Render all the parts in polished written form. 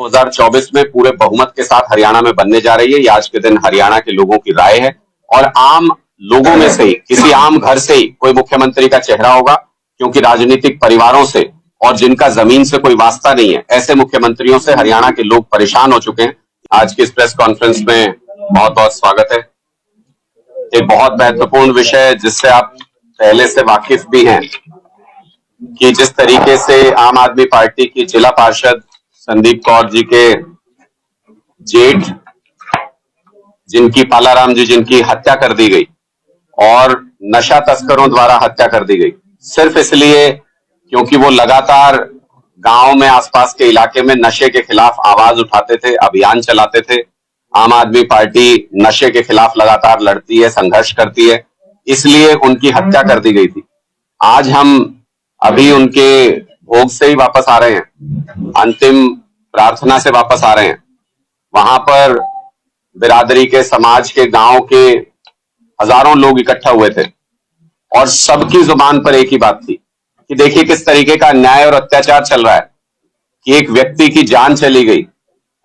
2024 में पूरे बहुमत के साथ हरियाणा में बनने जा रही है। ये आज के दिन हरियाणा के लोगों की राय है और आम लोगों में से ही, किसी आम घर से ही कोई मुख्यमंत्री का चेहरा होगा, क्योंकि राजनीतिक परिवारों से और जिनका जमीन से कोई वास्ता नहीं है, ऐसे मुख्यमंत्रियों से हरियाणा के लोग परेशान हो चुके हैं। आज की इस प्रेस कॉन्फ्रेंस में बहुत बहुत स्वागत है। एक बहुत महत्वपूर्ण विषय जिससे आप पहले से वाकिफ भी हैं कि जिस तरीके से आम आदमी पार्टी की जिला पार्षद संदीप कौर जी के जेठ, जिनकी पालाराम जी, जिनकी हत्या कर दी गई और नशा तस्करों द्वारा हत्या कर दी गई, सिर्फ इसलिए क्योंकि वो लगातार गांव में, आसपास के इलाके में नशे के खिलाफ आवाज उठाते थे, अभियान चलाते थे। आम आदमी पार्टी नशे के खिलाफ लगातार लड़ती है, संघर्ष करती है, इसलिए उनकी हत्या कर दी गई थी। आज हम अभी उनके भोग से ही वापस आ रहे हैं, अंतिम प्रार्थना से वापस आ रहे हैं। वहां पर बिरादरी के, समाज के, गांव के हजारों लोग इकट्ठा हुए थे और सबकी जुबान पर एक ही बात थी कि देखिए किस तरीके का अन्याय और अत्याचार चल रहा है कि एक व्यक्ति की जान चली गई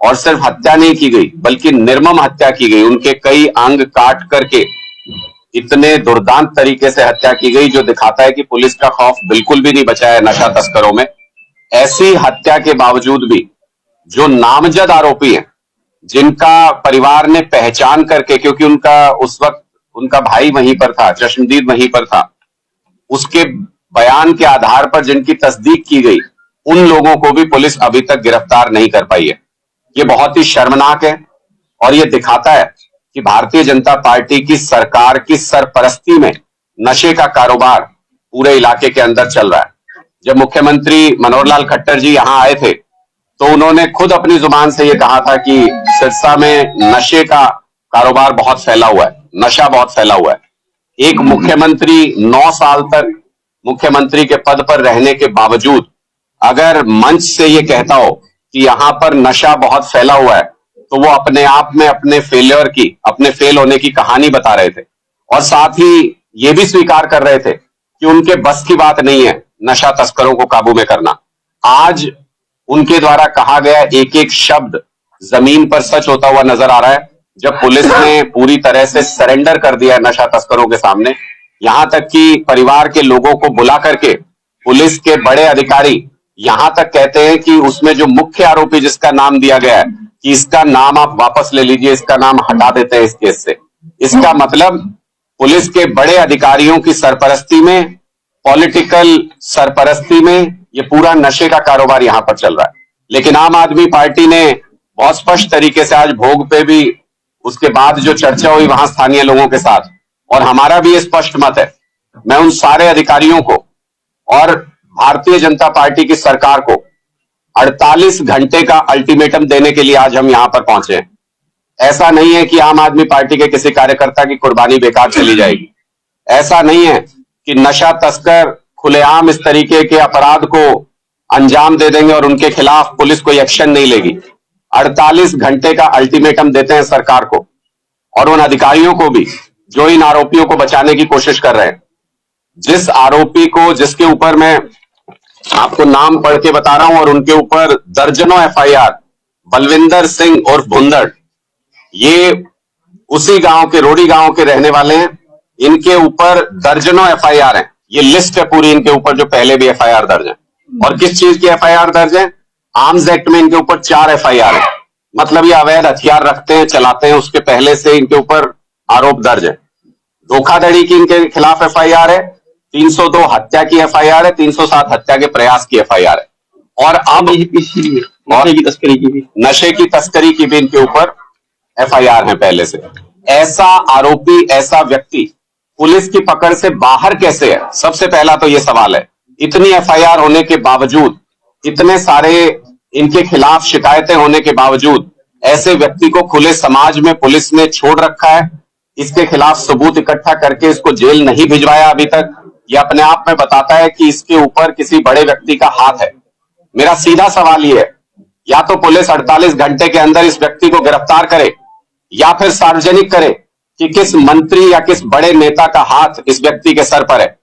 और सिर्फ हत्या नहीं की गई बल्कि निर्मम हत्या की गई। उनके कई अंग काट करके इतने दुर्दांत तरीके से हत्या की गई जो दिखाता है कि पुलिस का खौफ बिल्कुल भी नहीं बचा है नशा तस्करों में। ऐसी हत्या के बावजूद भी जो नामजद आरोपी हैं, जिनका परिवार ने पहचान करके, क्योंकि उनका उस वक्त उनका भाई वहीं पर था, चश्मदीद वहीं पर था, उसके बयान के आधार पर जिनकी तस्दीक की गई, उन लोगों को भी पुलिस अभी तक गिरफ्तार नहीं कर पाई है। ये बहुत ही शर्मनाक है और ये दिखाता है कि भारतीय जनता पार्टी की सरकार की सरपरस्ती में नशे का कारोबार पूरे इलाके के अंदर चल रहा है। जब मुख्यमंत्री मनोहर लाल खट्टर जी यहां आए थे तो उन्होंने खुद अपनी जुबान से ये कहा था कि सिरसा में नशे का कारोबार बहुत फैला हुआ है, नशा बहुत फैला हुआ है। एक मुख्यमंत्री 9 साल तक मुख्यमंत्री के पद पर रहने के बावजूद अगर मंच से ये कहता हो कि यहां पर नशा बहुत फैला हुआ है, तो वो अपने आप में अपने फेल होने की कहानी बता रहे थे और साथ ही ये भी स्वीकार कर रहे थे कि उनके बस की बात नहीं है नशा तस्करों को काबू में करना। आज उनके द्वारा कहा गया एक एक शब्द जमीन पर सच होता हुआ नजर आ रहा है, जब पुलिस ने पूरी तरह से सरेंडर कर दिया है नशा तस्करों के सामने। यहां तक कि परिवार के लोगों को बुला करके पुलिस के बड़े अधिकारी यहां तक कहते हैं कि उसमें जो मुख्य आरोपी जिसका नाम दिया गया है कि इसका नाम आप वापस ले लीजिए, इसका नाम हटा देते हैं इस केस से। इसका मतलब पुलिस के बड़े अधिकारियों की सरपरस्ती में, पॉलिटिकल सरपरस्ती में ये पूरा नशे का कारोबार यहां पर चल रहा है। लेकिन आम आदमी पार्टी ने बहुत स्पष्ट तरीके से आज भोग पे भी, उसके बाद जो चर्चा हुई वहां स्थानीय लोगों के साथ, और हमारा भी ये स्पष्ट मत है, मैं उन सारे अधिकारियों को और भारतीय जनता पार्टी की सरकार को 48 घंटे का अल्टीमेटम देने के लिए आज हम यहां पर पहुंचे हैं। ऐसा नहीं है कि आम आदमी पार्टी के किसी कार्यकर्ता की कुर्बानी बेकार चली जाएगी। ऐसा नहीं है कि नशा तस्कर खुलेआम इस तरीके के अपराध को अंजाम दे देंगे और उनके खिलाफ पुलिस कोई एक्शन नहीं लेगी। 48 घंटे का अल्टीमेटम देते हैं सरकार को और उन अधिकारियों को भी जो इन आरोपियों को बचाने की कोशिश कर रहे हैं। जिस आरोपी को, जिसके ऊपर मैं आपको नाम पढ़ के बता रहा हूं और उनके ऊपर दर्जनों एफआईआर, बलविंदर सिंह और भुंदड़, ये उसी गांव के, रोडी गांव के रहने वाले हैं। इनके ऊपर दर्जनों एफआईआर हैं। ये लिस्ट है पूरी इनके ऊपर जो पहले भी एफआईआर दर्ज है। और किस चीज की एफआईआर दर्ज है? आर्म्स एक्ट में इनके ऊपर 4 एफआईआर है। मतलब ये अवैध हथियार रखते हैं, चलाते हैं, उसके पहले से इनके ऊपर आरोप दर्ज है। धोखाधड़ी की इनके खिलाफ एफआईआर है, 302 हत्या की एफआईआर है, 307 हत्या के प्रयास की एफआईआर है। और अब नशे की तस्करी की भी इनके ऊपर एफआईआर है पहले से। ऐसा आरोपी, ऐसा व्यक्ति पुलिस की पकड़ से बाहर कैसे है? सबसे पहला तो ये सवाल है। इतनी एफआईआर होने के बावजूद, इतने सारे इनके खिलाफ शिकायतें होने के बावजूद ऐसे व्यक्ति को खुले समाज में पुलिस ने छोड़ रखा है। इसके खिलाफ सबूत इकट्ठा करके इसको जेल नहीं भिजवाया अभी तक। ये अपने आप में बताता है कि इसके ऊपर किसी बड़े व्यक्ति का हाथ है। मेरा सीधा सवाल ये है, या तो पुलिस 48 घंटे के अंदर इस व्यक्ति को गिरफ्तार करे या फिर सार्वजनिक करे कि किस मंत्री या किस बड़े नेता का हाथ इस व्यक्ति के सर पर है।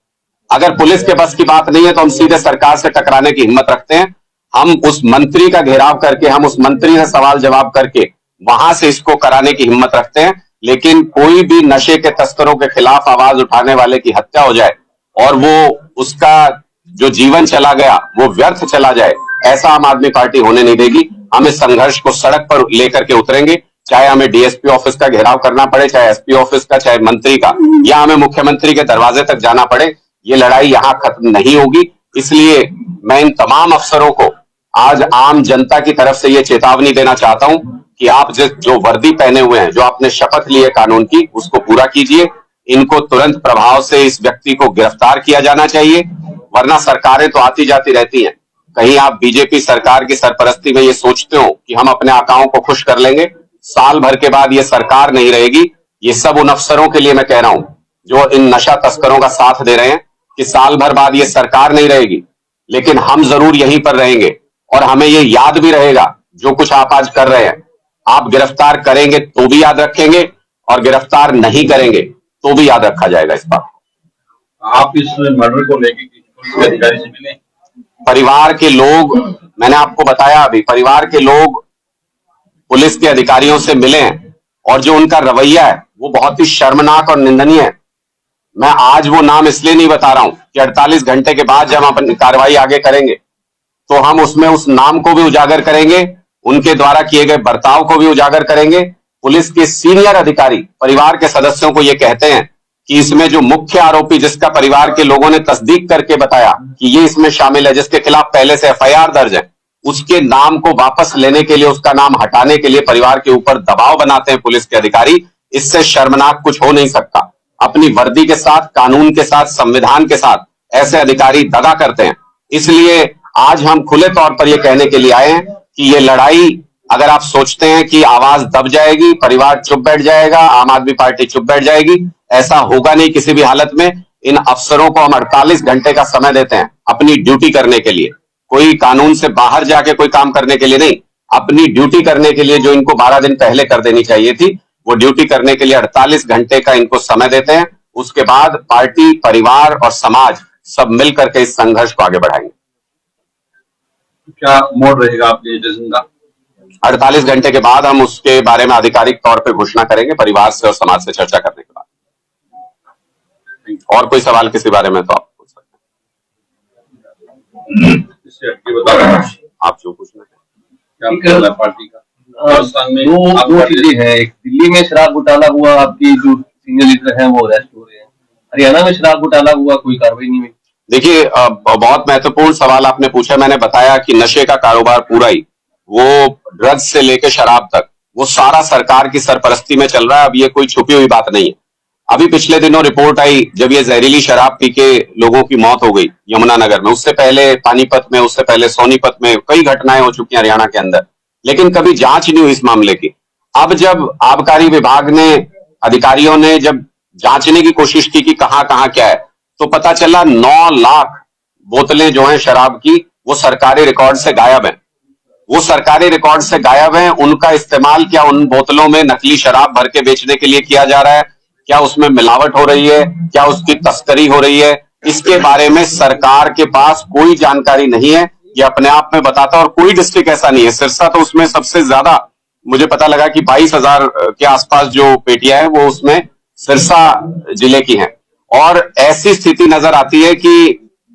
अगर पुलिस के बस की बात नहीं है तो हम सीधे सरकार से टकराने की हिम्मत रखते हैं हम उस मंत्री का घेराव करके, हम उस मंत्री से सवाल जवाब करके वहां से इसको कराने की हिम्मत रखते हैं। लेकिन कोई भी नशे के तस्करों के खिलाफ आवाज उठाने वाले की हत्या हो जाए और वो उसका जो जीवन चला गया वो व्यर्थ चला जाए, ऐसा आम आदमी पार्टी होने नहीं देगी। हम इस संघर्ष को सड़क पर लेकर के उतरेंगे, चाहे हमें डीएसपी ऑफिस का घेराव करना पड़े, चाहे एसपी ऑफिस का, चाहे मंत्री का, या हमें मुख्यमंत्री के दरवाजे तक जाना पड़े। ये लड़ाई यहां खत्म नहीं होगी। इसलिए मैं इन तमाम अफसरों को आज आम जनता की तरफ से ये चेतावनी देना चाहता हूं कि आप जो वर्दी पहने हुए हैं, जो आपने शपथ ली है कानून की, उसको पूरा कीजिए। इनको तुरंत प्रभाव से इस व्यक्ति को गिरफ्तार किया जाना चाहिए, वरना सरकारें तो आती जाती रहती हैं। कहीं आप बीजेपी सरकार की सरपरस्ती में ये सोचते हो कि हम अपने आकाओं को खुश कर लेंगे, साल भर के बाद ये सरकार नहीं रहेगी। ये सब उन अफसरों के लिए मैं कह रहा हूं जो इन नशा तस्करों का साथ दे रहे हैं कि साल भर बाद ये सरकार नहीं रहेगी, लेकिन हम जरूर यहीं पर रहेंगे और हमें ये याद भी रहेगा जो कुछ आप आज कर रहे हैं। आप गिरफ्तार करेंगे तो भी याद रखेंगे और गिरफ्तार नहीं करेंगे तो भी याद रखा जाएगा इस बात को। आप इस मर्डर को लेकर पुलिस के अधिकारी से मिले? परिवार के लोग, मैंने आपको बताया अभी, परिवार के लोग पुलिस के अधिकारियों से मिले हैं और जो उनका रवैया है वो बहुत ही शर्मनाक और निंदनीय है। मैं आज वो नाम इसलिए नहीं बता रहा हूं कि 48 घंटे के बाद जब हम अपनी कार्रवाई आगे करेंगे तो हम उसमें उस नाम को भी उजागर करेंगे, उनके द्वारा किए गए बर्ताव को भी उजागर करेंगे। पुलिस के सीनियर अधिकारी परिवार के सदस्यों को ये कहते हैं कि इसमें जो मुख्य आरोपी, जिसका परिवार के लोगों ने तस्दीक करके बताया कि ये इसमें शामिल है, जिसके खिलाफ पहले से एफआईआर दर्ज है, उसके नाम को वापस लेने के लिए, उसका नाम हटाने के लिए परिवार के ऊपर दबाव बनाते हैं पुलिस के अधिकारी। इससे शर्मनाक कुछ हो नहीं सकता। अपनी वर्दी के साथ, कानून के साथ, संविधान के साथ ऐसे अधिकारी दगा करते हैं। इसलिए आज हम खुले तौर पर यह कहने के लिए आए हैं कि ये लड़ाई, अगर आप सोचते हैं कि आवाज दब जाएगी, परिवार चुप बैठ जाएगा, आम आदमी पार्टी चुप बैठ जाएगी, ऐसा होगा नहीं किसी भी हालत में। इन अफसरों को हम 48 घंटे का समय देते हैं अपनी ड्यूटी करने के लिए, कोई कानून से बाहर जाके कोई काम करने के लिए नहीं, अपनी ड्यूटी करने के लिए जो इनको 12 दिन पहले कर देनी चाहिए थी, वो ड्यूटी करने के लिए 48 घंटे का इनको समय देते हैं। उसके बाद पार्टी, परिवार और समाज सब मिलकर के इस संघर्ष को आगे बढ़ाएंगे। क्या मोड रहेगा आपके डिसीजन का? 48 घंटे के बाद हम उसके बारे में आधिकारिक तौर पे घोषणा करेंगे, परिवार से और समाज से चर्चा करने के बाद। और कोई सवाल किसी बारे में तो आप पूछ सकते हैं। इससे हटके बताओ आप जो पूछना है। क्या पार्टी का दो चीजें हैं। एक, दिल्ली में शराब घोटाला हुआ, आपकी जो सीनियर लीडर हैं वो अरेस्ट हो रहे हैं। हरियाणा में शराब घोटाला हुआ, कोई कार्रवाई नहीं हुई। देखिए, बहुत महत्वपूर्ण सवाल आपने पूछा। मैंने बताया कि नशे का कारोबार पूरा ही, वो ड्रग्स से लेकर शराब तक, वो सारा सरकार की सरपरस्ती में चल रहा है। अब ये कोई छुपी हुई बात नहीं है। अभी पिछले दिनों रिपोर्ट आई जब ये जहरीली शराब पी के लोगों की मौत हो गई यमुनानगर में, उससे पहले पानीपत में, उससे पहले सोनीपत में कई घटनाएं हो चुकी हैं हरियाणा के अंदर, लेकिन कभी जांच नहीं हुई इस मामले की। अब जब आबकारी विभाग ने, अधिकारियों ने जब जांचने की कोशिश की कि कहां कहां क्या है, तो पता चला 9 लाख बोतलें जो हैं शराब की, वो सरकारी रिकॉर्ड से गायब हैं। वो सरकारी रिकॉर्ड से गायब हैं। उनका इस्तेमाल क्या उन बोतलों में नकली शराब भर के बेचने के लिए किया जा रहा है, क्या उसमें मिलावट हो रही है, क्या उसकी तस्करी हो रही है, इसके बारे में सरकार के पास कोई जानकारी नहीं है। ये अपने आप में बताता है। और कोई डिस्ट्रिक्ट ऐसा नहीं है, सिरसा तो उसमें सबसे ज्यादा, मुझे पता लगा कि 22,000 के आसपास जो पेटियां हैं वो उसमें सिरसा जिले की हैं। और ऐसी स्थिति नजर आती है कि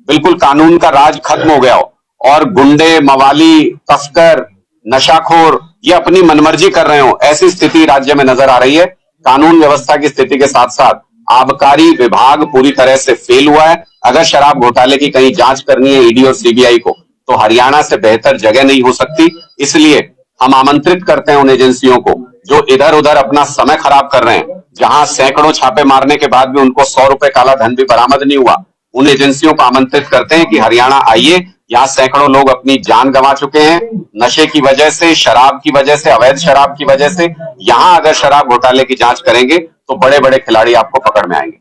बिल्कुल कानून का राज खत्म हो गया हो और गुंडे, मवाली, तस्कर, नशाखोर ये अपनी मनमर्जी कर रहे हो, ऐसी स्थिति राज्य में नजर आ रही है। कानून व्यवस्था की स्थिति के साथ साथ आबकारी विभाग पूरी तरह से फेल हुआ है। अगर शराब घोटाले की कहीं जांच करनी है ईडी और सीबीआई को, तो हरियाणा से बेहतर जगह नहीं हो सकती। इसलिए हम आमंत्रित करते हैं उन एजेंसियों को जो इधर उधर अपना समय खराब कर रहे हैं, जहां सैकड़ों छापे मारने के बाद भी उनको 100 रुपए काला धन भी बरामद नहीं हुआ, उन एजेंसियों को आमंत्रित करते हैं कि हरियाणा आइए। यहाँ सैकड़ों लोग अपनी जान गंवा चुके हैं नशे की वजह से, शराब की वजह से, अवैध शराब की वजह से। यहाँ अगर शराब घोटाले की जांच करेंगे तो बड़े बड़े खिलाड़ी आपको पकड़ में आएंगे।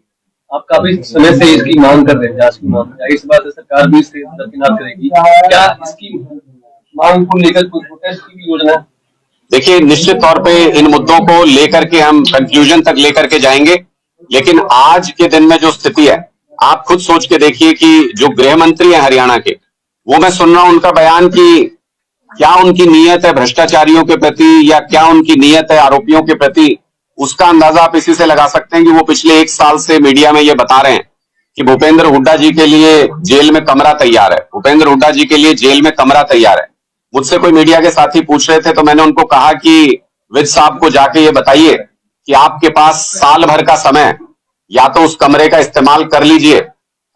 आप काफी समय से इसकी मांग कर रहे हैं, जांच की मांग। इस बात से सरकार भी इससे दरकिनार करेगी। क्या इसकी मांग को लेकर कोई प्रोटेस्ट की भी योजना है? देखिए, निश्चित तौर पे इन मुद्दों को लेकर के हम कंक्लूजन तक लेकर के जाएंगे, लेकिन आज के दिन में जो स्थिति है, आप खुद सोच के देखिए कि जो गृह मंत्री है हरियाणा के, वो मैं सुन रहा हूं उनका बयान कि क्या उनकी नीयत है भ्रष्टाचारियों के प्रति या क्या उनकी नीयत है आरोपियों के प्रति, उसका अंदाजा आप इसी से लगा सकते हैं कि वो पिछले 1 साल से मीडिया में ये बता रहे हैं कि भूपेंद्र हुड्डा जी के लिए जेल में कमरा तैयार है, भूपेंद्र हुड्डा जी के लिए जेल में कमरा तैयार है। मुझसे कोई मीडिया के साथी पूछ रहे थे तो मैंने उनको कहा कि विज साहब को जाके ये बताइए कि आपके पास साल भर का समय, या तो उस कमरे का इस्तेमाल कर लीजिए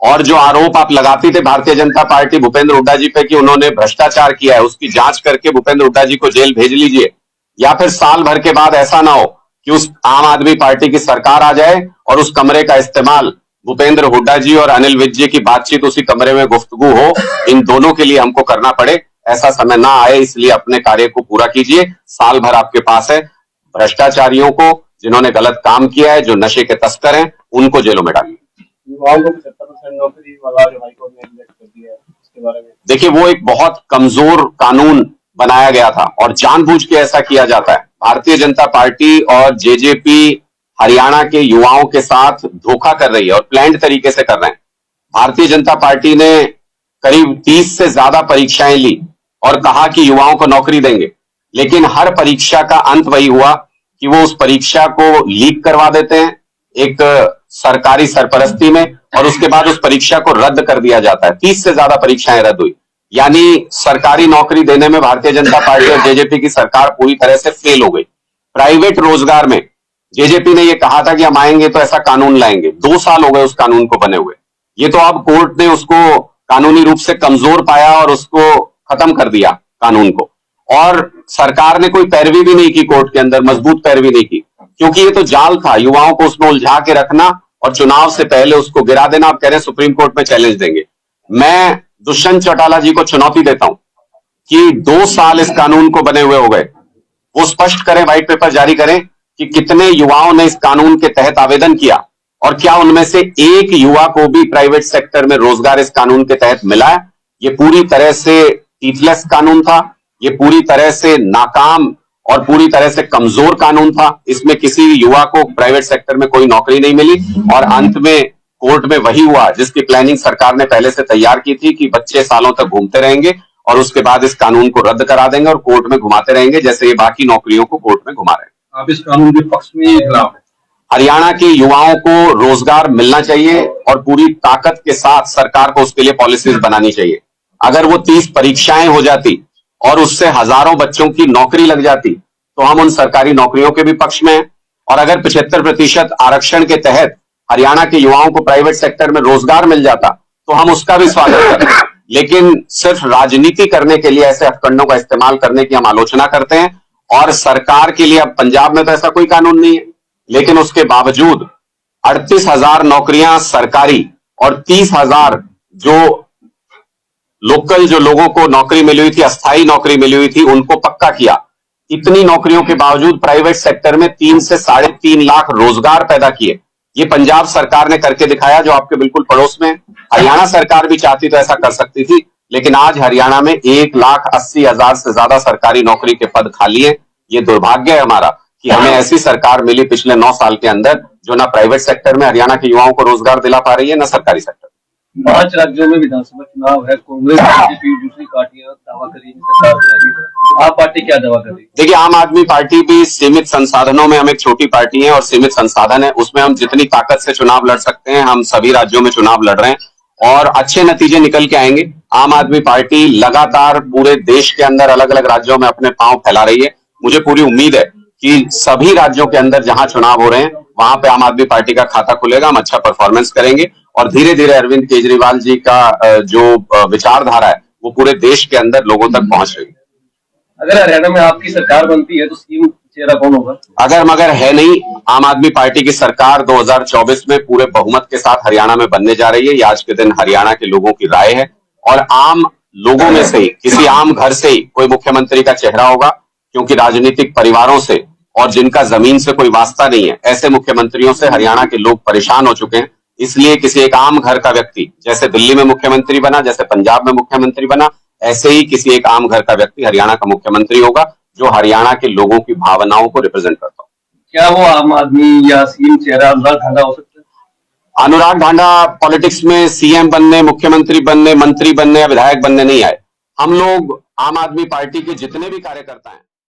और जो आरोप आप लगाती थे भारतीय जनता पार्टी भूपेंद्र हुड्डा जी पे कि उन्होंने भ्रष्टाचार किया है, उसकी जांच करके भूपेंद्र हुड्डा जी को जेल भेज लीजिए, या फिर साल भर के बाद ऐसा ना हो कि उस आम आदमी पार्टी की सरकार आ जाए और उस कमरे का इस्तेमाल भूपेंद्र हुड्डा जी और अनिल विज जी की बातचीत उसी कमरे में गुफ्तगू हो, इन दोनों के लिए हमको करना पड़े। ऐसा समय ना आए, इसलिए अपने कार्य को पूरा कीजिए। साल भर आपके पास है। भ्रष्टाचारियों को, जिन्होंने गलत काम किया है, जो नशे के तस्कर हैं, उनको जेलों में डालिए। युवाओं को 75% नौकरी वाला जो हाईकोर्ट ने इंडेक्स कर दिया है, उसके बारे में देखिए, वो एक बहुत कमजोर कानून बनाया गया था और जानबूझ के ऐसा किया जाता है। भारतीय जनता पार्टी और जेजेपी हरियाणा के युवाओं के साथ धोखा कर रही है और प्लान्ड तरीके से कर रहे हैं। भारतीय जनता पार्टी ने करीब 30 से ज्यादा परीक्षाएं ली और कहा कि युवाओं को नौकरी देंगे, लेकिन हर परीक्षा का अंत वही हुआ कि वो उस परीक्षा को लीक करवा देते हैं एक सरकारी सरपरस्ती में, और उसके बाद उस परीक्षा को रद्द कर दिया जाता है। 30 से ज्यादा परीक्षाएं रद्द हुई, यानी सरकारी नौकरी देने में भारतीय जनता पार्टी और जेजेपी की सरकार पूरी तरह से फेल हो गई। प्राइवेट रोजगार में जेजेपी ने यह कहा था कि हम आएंगे तो ऐसा कानून लाएंगे। 2 साल हो गए उस कानून को बने हुए। ये तो अब कोर्ट ने उसको कानूनी रूप से कमजोर पाया और उसको खत्म कर दिया कानून को, और सरकार ने कोई पैरवी भी नहीं की कोर्ट के अंदर, मजबूत पैरवी नहीं की, क्योंकि ये तो जाल था युवाओं को उसमें उलझा के रखना और चुनाव से पहले उसको गिरा देना। आप कह रहे हैं सुप्रीम कोर्ट में चैलेंज देंगे। मैं दुष्यंत चौटाला जी को चुनौती देता हूं कि 2 साल इस कानून को बने हुए हो गए, वो स्पष्ट करें, व्हाइट पेपर जारी करें कि कितने युवाओं ने इस कानून के तहत आवेदन किया और क्या उनमें से एक युवा को भी प्राइवेट सेक्टर में रोजगार इस कानून के तहत मिला है। ये पूरी तरह से टीथलेस कानून था, ये पूरी तरह से नाकाम और पूरी तरह से कमजोर कानून था। इसमें किसी युवा को प्राइवेट सेक्टर में कोई नौकरी नहीं मिली और अंत में कोर्ट में वही हुआ जिसकी प्लानिंग सरकार ने पहले से तैयार की थी कि बच्चे सालों तक घूमते रहेंगे और उसके बाद इस कानून को रद्द करा देंगे और कोर्ट में घुमाते रहेंगे, जैसे ये बाकी नौकरियों को कोर्ट में घुमा रहे हैं। आप इस कानून के पक्ष में या खिलाफ है? हरियाणा के युवाओं को रोजगार मिलना चाहिए और पूरी ताकत के साथ सरकार को उसके लिए पॉलिसीज बनानी चाहिए। अगर वो 30 परीक्षाएं हो जाती और उससे हजारों बच्चों की नौकरी लग जाती तो हम उन सरकारी नौकरियों के भी पक्ष में हैं। और अगर 75% आरक्षण के तहत हरियाणा के युवाओं को प्राइवेट सेक्टर में रोजगार मिल जाता तो हम उसका भी स्वागत करते। लेकिन सिर्फ राजनीति करने के लिए ऐसे हथकंडों का इस्तेमाल करने की हम आलोचना करते हैं। और सरकार के लिए, अब पंजाब में तो ऐसा कोई कानून नहीं है, लेकिन उसके बावजूद 38,000 नौकरियां सरकारी और 30,000 जो लोकल जो लोगों को नौकरी मिली हुई थी, अस्थायी नौकरी मिली हुई थी, उनको पक्का किया। इतनी नौकरियों के बावजूद प्राइवेट सेक्टर में 3 से 3.5 लाख रोजगार पैदा किए। ये पंजाब सरकार ने करके दिखाया, जो आपके बिल्कुल पड़ोस में। हरियाणा सरकार भी चाहती तो ऐसा कर सकती थी, लेकिन आज हरियाणा में 1,80,000 से ज्यादा सरकारी नौकरी के पद खाली हैं। ये दुर्भाग्य है हमारा कि हमें ऐसी सरकार मिली पिछले 9 साल के अंदर जो ना प्राइवेट सेक्टर में हरियाणा के युवाओं को रोजगार दिला पा रही है, ना सरकारी सेक्टर। 5 राज्यों में विधानसभा चुनाव है। कांग्रेस, बीजेपी, दूसरी पार्टियां दावा करेगी सरकार बनाएगी। आप पार्टी क्या दावा कर रही है? देखिए, आम आदमी पार्टी भी सीमित संसाधनों में, हम एक छोटी पार्टी है और सीमित संसाधन है, उसमें हम जितनी ताकत से चुनाव लड़ सकते हैं हम सभी राज्यों में चुनाव लड़ रहे हैं और अच्छे नतीजे निकल के आएंगे। आम आदमी पार्टी लगातार पूरे देश के अंदर अलग अलग राज्यों में अपने पांव फैला रही है। मुझे पूरी उम्मीद है कि सभी राज्यों के अंदर जहां चुनाव हो रहे हैं वहां पे आम आदमी पार्टी का खाता खुलेगा, हम अच्छा परफॉर्मेंस करेंगे और धीरे धीरे अरविंद केजरीवाल जी का जो विचारधारा है वो पूरे देश के अंदर लोगों तक पहुंच रही है। अगर हरियाणा में आपकी सरकार बनती है तो सीएम चेहरा कौन होगा? अगर मगर है नहीं, आम आदमी पार्टी की सरकार 2024 में पूरे बहुमत के साथ हरियाणा में बनने जा रही है। ये आज के दिन हरियाणा के लोगों की राय है और आम लोगों में से ही, किसी आम घर से ही कोई मुख्यमंत्री का चेहरा होगा, क्योंकि राजनीतिक परिवारों से और जिनका जमीन से कोई वास्ता नहीं है, ऐसे मुख्यमंत्रियों से हरियाणा के लोग परेशान हो चुके हैं। इसलिए किसी एक आम घर का व्यक्ति, जैसे दिल्ली में मुख्यमंत्री बना, जैसे पंजाब में मुख्यमंत्री बना, ऐसे ही किसी एक आम घर का व्यक्ति हरियाणा का मुख्यमंत्री होगा जो हरियाणा के लोगों की भावनाओं को रिप्रेजेंट करता हो। क्या वो आम आदमी या सीएम चेहरा अनुराग ठाकुर हो सकता है? अनुराग ढांडा पॉलिटिक्स में सीएम बनने, मुख्यमंत्री बनने, मंत्री बनने या विधायक बनने नहीं आए। हम लोग आम आदमी पार्टी के जितने भी कार्यकर्ता हैं